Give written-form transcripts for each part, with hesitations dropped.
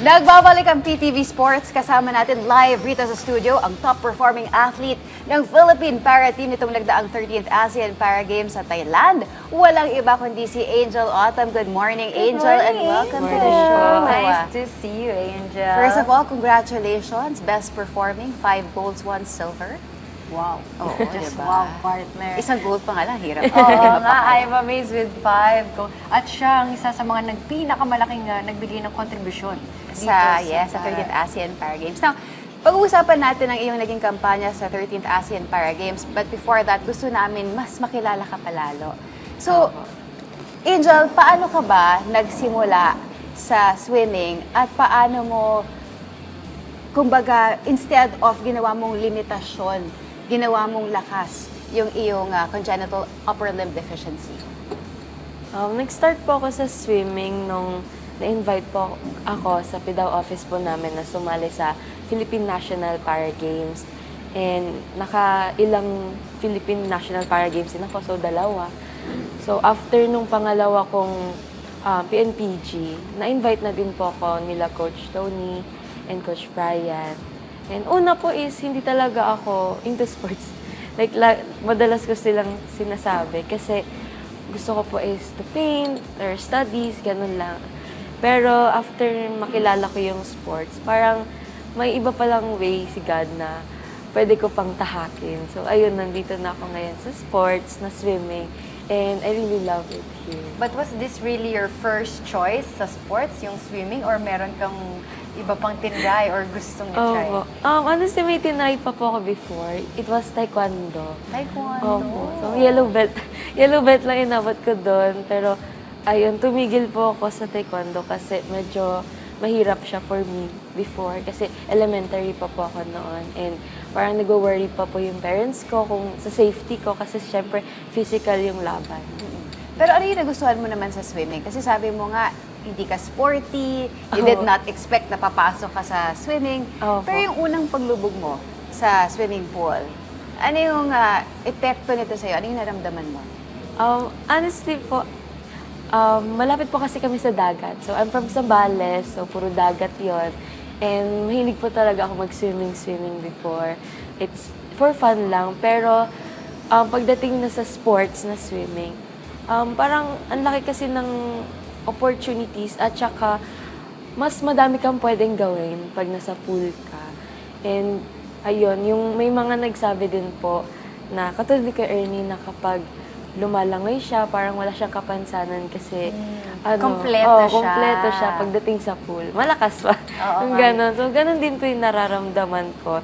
Nagbabalik ang PTV Sports. Kasama natin live rito sa studio ang top performing athlete ng Philippine Para Team nitong nagdaang 13th ASEAN Para Games sa Thailand. Walang iba kundi si Angel Autumn. Good morning, Angel, and welcome to the show. Nice to see you, Angel. First of all, congratulations. Best performing, 5 golds, 1 silver. Wow. Oo, Just diba? wow, partner. Isang gold pa nga lang, hirap. Oo nga, I'm amazed with 5 gold. At siya ang isa sa mga pinakamalaking nagbigay ng kontribusyon sa 13th ASEAN Para Games. Now, pag-uusapan natin ang iyong naging kampanya sa 13th ASEAN Para Games. But before that, gusto namin mas makilala ka palalo. So, Angel, paano ka ba nagsimula sa swimming at paano mo, kumbaga, instead of ginawa mong limitasyon, ginawa mong lakas yung iyong congenital upper limb deficiency? Nag-start po ako sa swimming nung na-invite po ako sa PDAW office po namin na sumali sa Philippine National Para Games. And naka-ilang Philippine National Para Games din ako, so 2. So after nung pangalawa kong PNPG, na-invite na din po ako nila Coach Tony and Coach Brian. And una po is, hindi talaga ako into sports. Like, madalas ko silang sinasabi kasi gusto ko po is to paint or studies, ganun lang. Pero after makilala ko yung sports, parang may iba palang way si God na pwede ko pang tahakin. So ayun, nandito na ako ngayon sa sports, na swimming. And I really love it here. But was this really your first choice sa sports, yung swimming? Or meron kang iba pang tinry or gustong i-try? Honestly, may tinry pa po ako before. It was taekwondo. Taekwondo? Opo. So, yellow belt. Yellow belt lang inabot ko doon. Pero, ayun, tumigil po ako sa taekwondo kasi medyo mahirap siya for me before. Kasi elementary pa po ako noon. And parang nag-worry pa po yung parents ko kung sa safety ko kasi syempre physical yung laban. Pero ano yung nagustuhan mo naman sa swimming? Kasi sabi mo nga, hindi ka sporty, you did not expect na papasok ka sa swimming. Pero yung unang paglubog mo sa swimming pool, ano yung epekto nito sa'yo? Ano yung naramdaman mo? Honestly po, malapit po kasi kami sa dagat. So, I'm from Zambales, so puro dagat yon. And mahilig po talaga ako mag-swimming before. It's for fun lang. Pero pagdating na sa sports na swimming, parang ang laki kasi ng opportunities at saka mas madami kang pwedeng gawin pag nasa pool ka. And ayun, yung may mga nagsabi din po na katulad ni Kuya Ernie na kapag lumalangoy siya, parang wala siyang kapansanan kasi Kompleto siya. pagdating sa pool. Malakas pa. Oo, Ganon. So, ganon din po yung nararamdaman ko.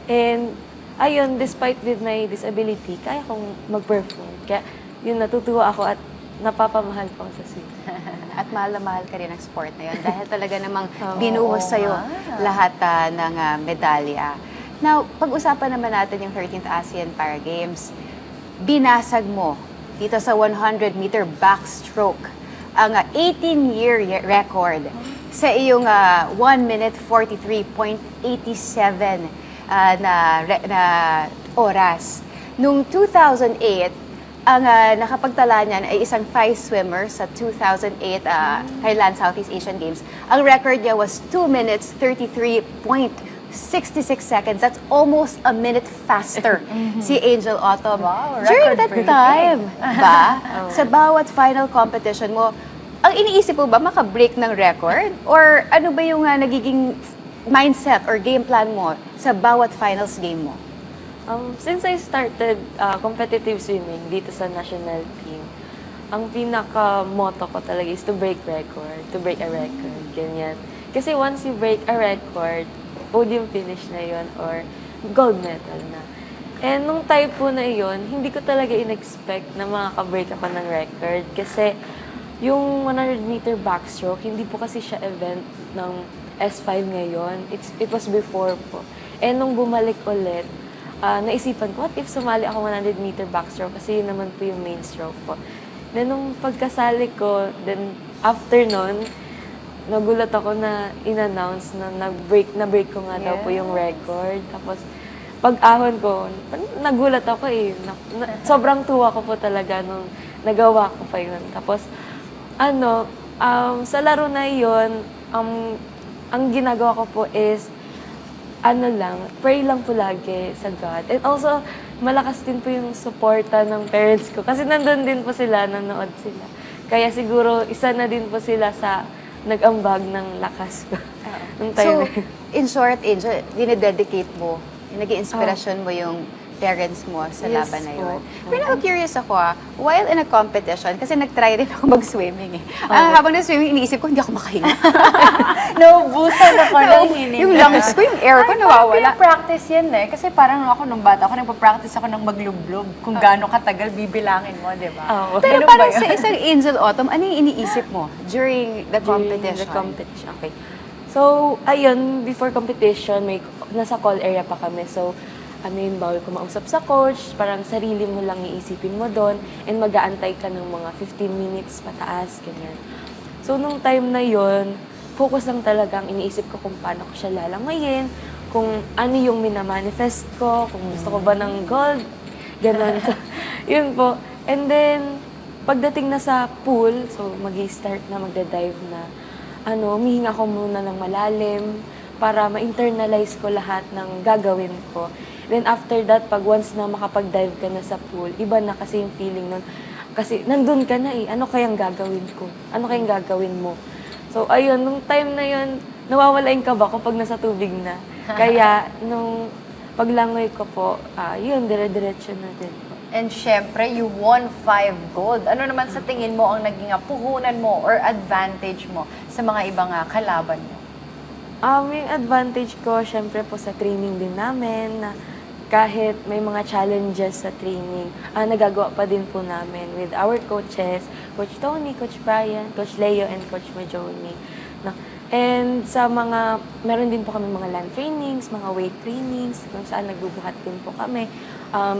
And ayun, despite with my disability, kaya kong mag-perform. Kaya yun, natutuwa ako at napapamahal ko sa swimming. At mahal na mahal ka rin ang sport na yun dahil talaga namang binuhos sa'yo lahat ng medalya. Now, pag-usapan naman natin yung 13th ASEAN Para Games. Binasag mo dito sa 100-meter backstroke ang 18-year record sa iyong 1 minute 43.87 na oras. Noong 2008, ang nakapagtala niyan ay isang Thai swimmer sa 2008 Thailand Southeast Asian Games. Ang record niya was 2 minutes 33.66 seconds. That's almost a minute faster si Angel Autumn. Wow, During that record-breaking. time, ba, sa bawat final competition mo, ang iniisip mo ba maka-break ng record? Or ano ba yung nagiging mindset or game plan mo sa bawat finals game mo? Since I started competitive swimming dito sa national team, ang pinaka-motto ko talaga is to break record, to break a record, ganyan. Kasi once you break a record, podium finish na yon or gold medal na. And nung time po na yon, hindi ko talaga in-expect na makaka-break ako ng record kasi yung 100-meter backstroke, hindi po kasi siya event ng S5 ngayon. It was before po. And nung bumalik ulit, naisipan ko, what if sumali ako 100-meter backstroke? Kasi yun naman po yung main stroke po. Then, nung pagkasali ko, then after nun, nagulat ako na in-announce na na-break ko nga daw po yung record. Tapos, pag-ahon ko, nagulat ako eh. Sobrang tuwa ko po talaga nung nagawa ko pa yun. Tapos, sa laro na yun, ang ginagawa ko po is, pray lang po lagi sa God. And also, malakas din po yung suporta ng parents ko. Kasi nandun din po sila, nanonood sila. Kaya siguro, isa na din po sila sa nag-ambag ng lakas ko. Nung time So, na yun. in short, Angel, dinededicate mo, naging inspirasyon mo yung parents mo sa Yes laban na po. yun. Pero curious ako while in a competition, kasi nag-try rin ako mag-swimming eh. Habang na-swimming, iniisip ko, hindi ako makahinga. Naubusan ako ng hininga. Yung lungs ko, yung air ko nawawala. Practice yan eh. Kasi parang ako nung bata ako, nagpa-practice ako ng maglublob. Kung gaano katagal, bibilangin mo, di ba? Oo. Pero Ganun parang ba yun? sa isang Angel Autumn, ano yung iniisip mo during the competition? During the competition, okay. So, ayun, before competition, nasa call area pa kami. So, bawal ko mausap sa coach, parang sarili mo lang iisipin mo doon, and mag-aantay ka ng mga 15 minutes pataas, ganyan. So, nung time na yon, focus lang talagang iniisip ko kung paano ko siya lalangayin, kung ano yung minamanifest ko, kung gusto ko ba ng gold, gano'n. So, yun po. And then, pagdating na sa pool, so mag-i-start na, magda-dive na, humihinga ko muna ng malalim para ma-internalize ko lahat ng gagawin ko. Then after that, pag once na makapag-dive ka na sa pool, iba na kasi yung feeling nun. Kasi nandun ka na eh, ano kayang gagawin ko? Ano kayang gagawin mo? So ayun, nung time na yun, nawawala yung kaba ko pag nasa tubig na. Kaya nung paglangoy ko po, yun, dire-diretso na din po. And syempre, you won 5 gold. Ano naman sa tingin mo ang naging puhunan mo or advantage mo sa mga ibang kalaban mo? Yung advantage ko, syempre po sa training din namin, na kahit may mga challenges sa training, nagagawa pa din po namin with our coaches, Coach Tony, Coach Brian, Coach Leo, and Coach Majoni. No? And meron din po kami mga land trainings, mga weight trainings, kung saan nagbubuhat din po kami,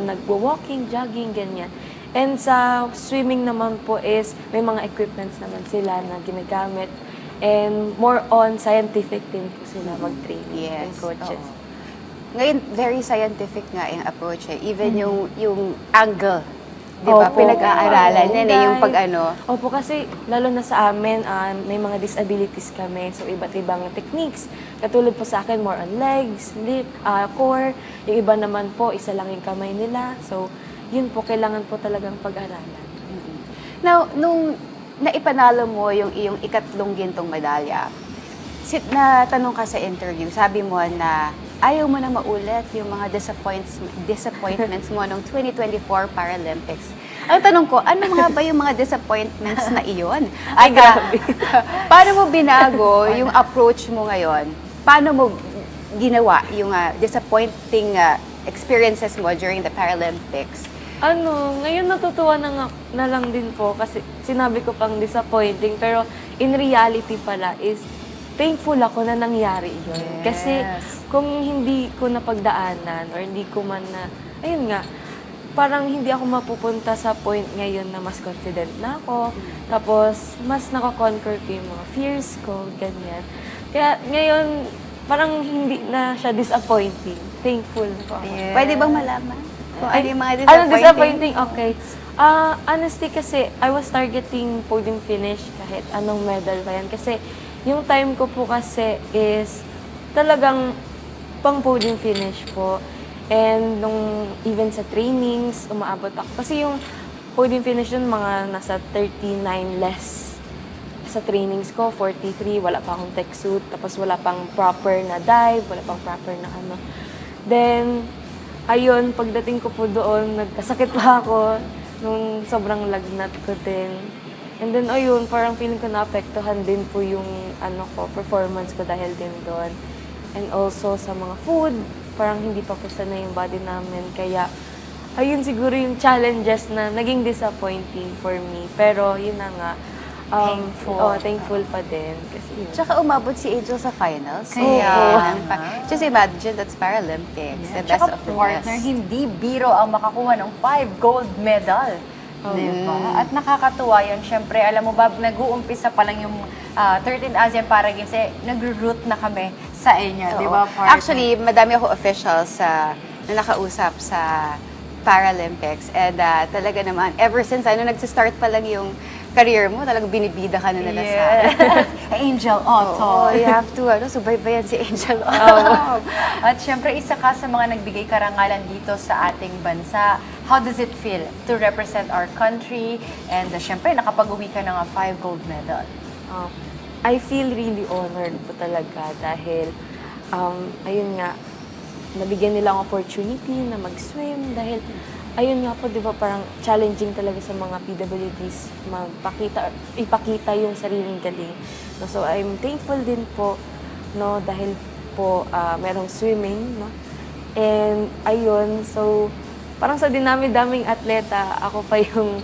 nagwo-walking, jogging, ganyan. And sa swimming naman po is, may mga equipments naman sila na ginagamit. And more on scientific din po sila mag-training and coaches. Oo. Ngayon, very scientific nga yung approach eh. Even yung angle, di ba? Opo. Pinag-aaralan yan eh, yung pag Opo, kasi lalo na sa amin, may mga disabilities kami. So, iba't ibang techniques. Katulad po sa akin, more on legs, lip, core. Yung iba naman po, isa lang yung kamay nila. So, yun po, kailangan po talagang pag-aralan. Now, nung naipanalo mo yung iyong ikatlong gintong medalya, natanong ka sa interview, sabi mo na ayaw mo na maulit yung mga disappointments mo nung 2024 Paralympics. Ang tanong ko, ano nga ba yung mga disappointments na iyon? Ay, grabe. Paano mo binago yung approach mo ngayon? Paano mo ginawa yung disappointing experiences mo during the Paralympics? Ngayon natutuwa na lang din po kasi sinabi ko pang disappointing, pero in reality pala is thankful ako na nangyari yun. Yes. Kasi kung hindi ko napagdaanan or hindi ko man ayun nga, parang hindi ako mapupunta sa point ngayon na mas confident na ako. Tapos, mas nakakonquer ko yung mga fears ko, ganyan. Kaya ngayon, parang hindi na siya disappointing. Thankful po ako. Yes. Pwede bang malaman? Kung ano yung mga Disappointing? Okay. Honestly kasi, I was targeting podium finish kahit anong medal pa yan. Kasi yung time ko po kasi is talagang pang podium finish po. And nung even sa trainings, umaabot ako. Kasi yung podium finish yun, mga nasa 39 less. Sa trainings ko, 43, wala pa akong tech suit. Tapos wala pang proper na dive, wala pang proper na ano. Then, ayun, pagdating ko po doon, nagkasakit pa ako nung sobrang lagnat ko din. And then, ayun, parang feeling ko naapektuhan din po yung performance ko dahil din doon. And also sa mga food, parang hindi pa po sanay yung body namin. Kaya, ayun siguro yung challenges na naging disappointing for me. Pero, yun na nga, thankful pa din. Kasi yun. Tsaka umabot si Angel sa finals. Kaya, Just imagine, that's Paralympics. The best Tsaka of the partner, best. hindi biro ang makakuha ng 5 gold medal. Diba? At nakakatuwa yun. Siyempre, alam mo ba, nag-uumpisa pa lang yung 13th ASEAN Para Games, nag-root na kami sa inyo. Oo. Di ba, partner? Actually, madami ako officials na nakausap sa Paralympics. And talaga naman, ever since, nagsistart pa lang yung career mo, talagang binibida ka na nila sa Yes. Angel Otto. Oo, you have to, subaybayan si Angel Otto. At syempre, isa ka sa mga nagbigay karangalan dito sa ating bansa. How does it feel to represent our country? And syempre, nakapag-uwi ka ng 5 gold medal. I feel really honored po talaga dahil, ayun nga, nabigyan nila ang opportunity na mag-swim dahil, ayun nga po, di ba, parang challenging talaga sa mga PWDs ipakita yung sariling galing. No? So, I'm thankful din po, no, dahil po merong swimming, no? And, ayun, so, parang sa dinami-daming atleta, ako pa yung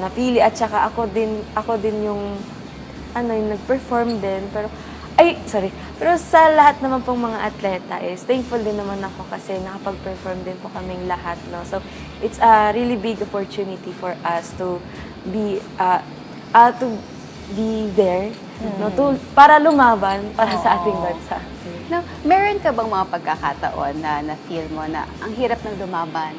napili at saka ako din yung yung nag-perform din. Pero sa lahat naman pong mga atleta is thankful din naman ako kasi nakapag-perform din po kaming lahat, no? So, it's a really big opportunity for us to be there, no? Para lumaban para sa ating bansa. Now, meron ka bang mga pagkakataon na na-feel mo na ang hirap ng lumaban,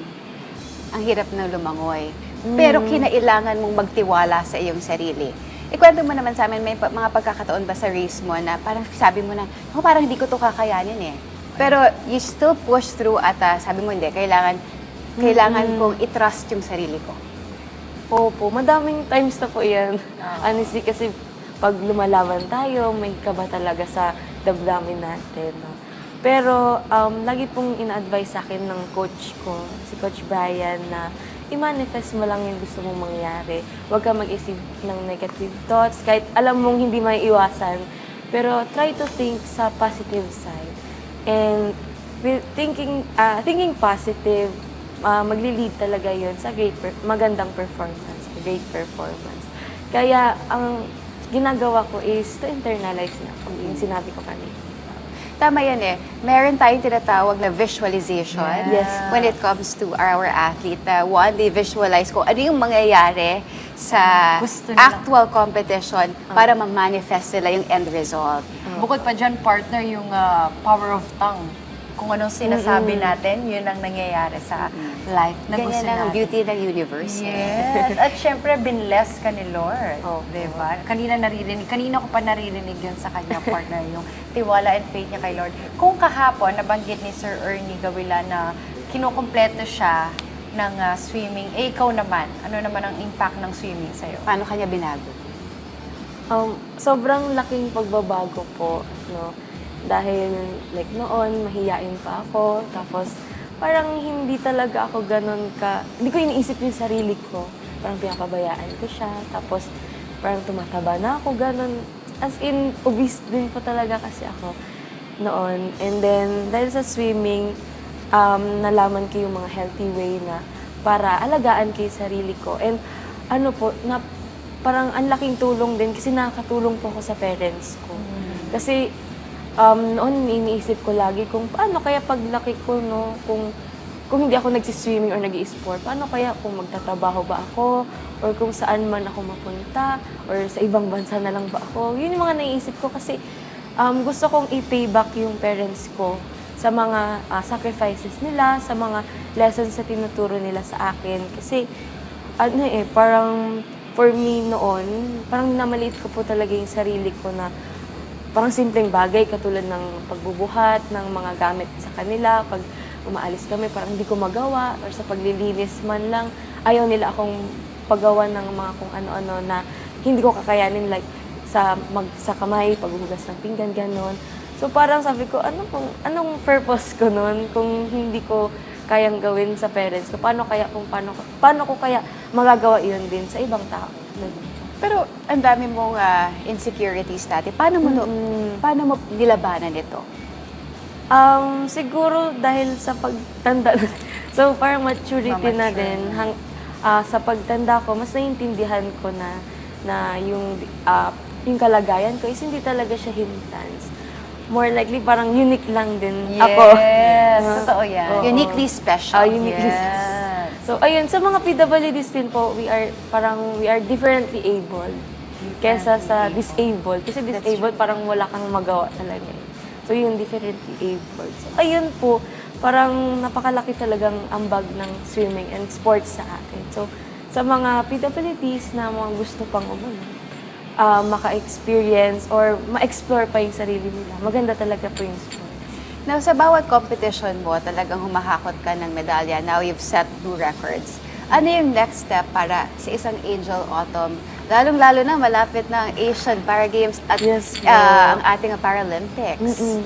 ang hirap ng lumangoy, pero kinailangan mong magtiwala sa iyong sarili? Ikwento mo naman sa amin, may mga pagkakataon ba sa race mo na parang sabi mo na, parang hindi ko to kakayanin eh. Pero you still push through at sabi mo hindi, kailangan kong i-trust yung sarili ko. Opo, madaming times na po yan. Honestly, kasi pag lumalaban tayo, may kaba talaga sa damdamin natin. No? Pero lagi pong ina-advise sa akin ng coach ko, si Coach Brian, na i-manifest mo lang yung gusto mong mangyari. Huwag ka mag-isip ng negative thoughts, kahit alam mong hindi may iwasan. Pero try to think sa positive side. And with thinking positive, magli-lead talaga yun sa magandang performance, great performance. Kaya ang ginagawa ko is to internalize na yung sinabi ko kanina. Tama yan eh. Meron tayong tinatawag na visualization Yes. when it comes to our athlete. One, they visualize kung ano yung mangyayari sa Gusto nila. actual competition para ma-manifest nila yung end result. Bukod pa dyan, partner, yung power of tongue. Kung anong sinasabi natin, yun ang nangyayari sa life na gusto Ganyan ang natin. beauty ng universe. Yes. At syempre, binless ka ni Lord. Oh. Diba? Kanina ko pa naririnig yun sa kanya, partner, yung tiwala and faith niya kay Lord. Kung kahapon, nabanggit ni Sir Ernie Gawila na kinukumpleto siya ng swimming, ikaw naman, ano naman ang impact ng swimming sa'yo? Paano kanya binago? Sobrang laking pagbabago po, no? Dahil like noon, mahiyain pa ako. Tapos parang hindi talaga ako hindi ko iniisip yung sarili ko. Parang pinapabayaan ko siya. Tapos parang tumataba na ako, ganon. As in, obese din po talaga kasi ako noon. And then, dahil sa swimming, nalaman ko yung mga healthy way na para alagaan ko yung sarili ko. And parang ang laking tulong din kasi nakakatulong po ako sa parents ko. Kasi noon iniisip ko lagi kung paano kaya paglaki ko, no, kung hindi ako nagsiswimming or nag-i-sport, paano kaya kung magtatrabaho ba ako or kung saan man ako mapunta or sa ibang bansa na lang ba ako. Yun yung mga naiisip ko kasi gusto kong i-pay back yung parents ko sa mga sacrifices nila, sa mga lessons na tinuturo nila sa akin. Kasi parang for me noon, parang namaliit ko po talaga yung sarili ko na parang simpleng bagay katulad ng pagbubuhat ng mga gamit sa kanila. Pag umaalis kami, parang hindi ko magawa. Or sa paglilinis man lang, ayaw nila akong paggawa ng mga kung ano-ano na hindi ko kakayanin. Like sa kamay, paghuhugas ng pinggan, gano'n. So parang sabi ko, anong purpose ko nun kung hindi ko kayang gawin sa parents ko? Paano ko kaya magagawa yun din sa ibang tao? Pero ang dami mong insecurities dati. Paano mo nilabanan ito? Siguro dahil sa pagtanda. So parang maturity na din. Sa pagtanda ko, mas naiintindihan ko na yung kalagayan ko is hindi talaga siya hintans. More likely, parang unique lang din ako. Yes, totoo yan. Oo. Uniquely special. Uniquely special. So, ayun, sa mga PWDs din po, we are differently able kesa sa disabled. Kasi disabled, parang wala kang magawa talaga. So, yung differently able. So, ayun po, parang napakalaki talagang ambag ng swimming and sports sa akin. So, sa mga PWDs na mga gusto pang maka-experience or ma-explore pa yung sarili nila. Maganda talaga po yung sports. Now, sa bawat competition mo, talagang humahakot ka ng medalya. Now, you've set 2 records. Ano yung next step para sa isang Angel Autumn? Lalong-lalo na malapit na ang Asian Para Games at Yes, ang ating Paralympics.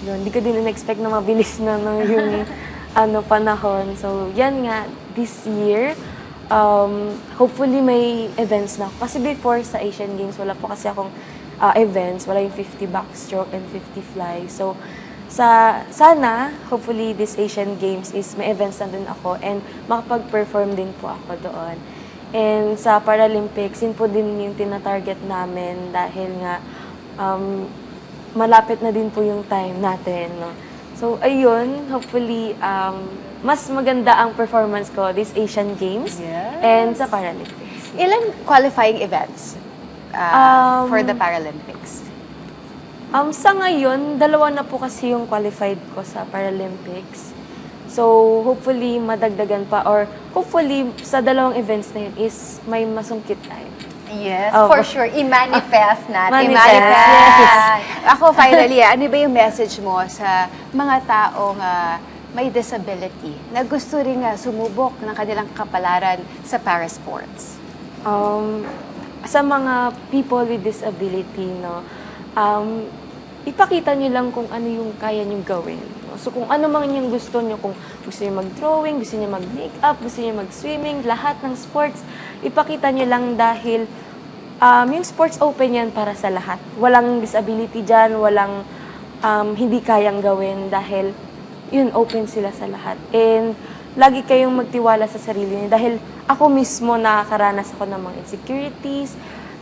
Yun, hindi ko din in-expect na mabilis na yung panahon. So, yan nga, this year, hopefully may events na ako. Kasi before sa Asian Games, wala po kasi akong events. Wala yung 50 backstroke and 50 fly. So, sana, hopefully this Asian Games is may events na din ako and makapag-perform din po ako doon. And sa Paralympics, yun po din yung tinatarget namin dahil nga malapit na din po yung time natin. No? So, ayun, hopefully, mas maganda ang performance ko this Asian Games and sa Paralympics. Ilan qualifying events for the Paralympics? Sa ngayon, 2 na po kasi yung qualified ko sa Paralympics. So, hopefully, madagdagan pa or hopefully, sa 2 events na yun is may masungkit tayo. Yes, Oh. for sure. I-manifest natin. Manifest. Yes. Ako, finally, ano ba yung message mo sa mga taong may disability na gusto rin sumubok ng kanilang kapalaran sa parasports? Sa mga people with disability, no, ipakita nyo lang kung ano yung kaya nyo gawin. No? So kung ano man yung gusto nyo, kung gusto nyo mag-drawing, gusto nyo mag-makeup, gusto nyo mag-swimming, lahat ng sports, ipakita nyo lang dahil yung sports open yan para sa lahat. Walang disability dyan, walang hindi kayang gawin dahil yun, open sila sa lahat. And lagi kayong magtiwala sa sarili niyo dahil ako mismo nakakaranas ako ng mga insecurities,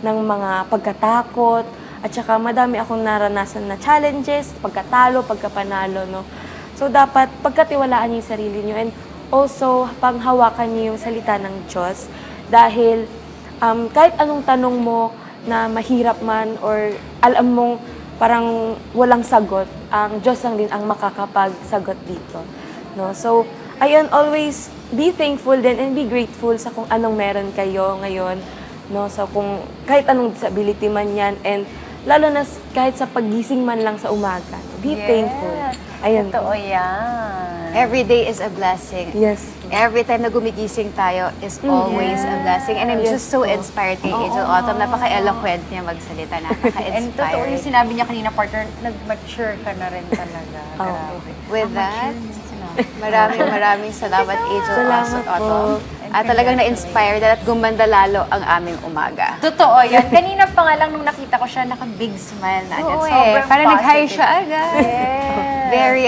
ng mga pagkatakot, at saka madami akong naranasan na challenges, pagkatalo, pagkapanalo, no? So, dapat pagkatiwalaan niyo yung sarili niyo and also panghawakan niyo yung salita ng Diyos dahil kahit anong tanong mo na mahirap man or alam mong parang walang sagot, ang Diyos lang din ang makakapagsagot dito, no? So, ayun, always be thankful din and be grateful sa kung anong meron kayo ngayon, no? So, kung kahit anong disability man yan and lalo na kahit sa paggising man lang sa umaga. Be thankful. Ayun. Totoo yan. Every day is a blessing. Yes. Every time na gumigising tayo is always a blessing. And I'm just so inspired kay Angel Autumn. Napaka-eloquent niya magsalita. And totoo yung Napaka-inspired. sinabi niya kanina, partner, nag-mature ka na rin talaga. Grabe. With Ang that, mature niya sinabi. maraming salamat, Angel Salamat Autumn. po. At talagang na-inspired at gumanda lalo ang aming umaga. Totoo yan. Kanina pa nga lang nung nakita ko siya, naka-big smile na agad. Oo Sobrang Parang nag-high positive. siya agad. Yes. Very,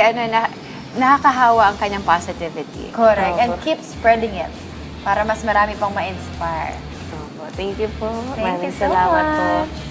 nakakahawa ang kanyang positivity. Correct. And keep spreading it para mas marami pang ma-inspire. Thank you po. Thank you Maraming so salamat po. much.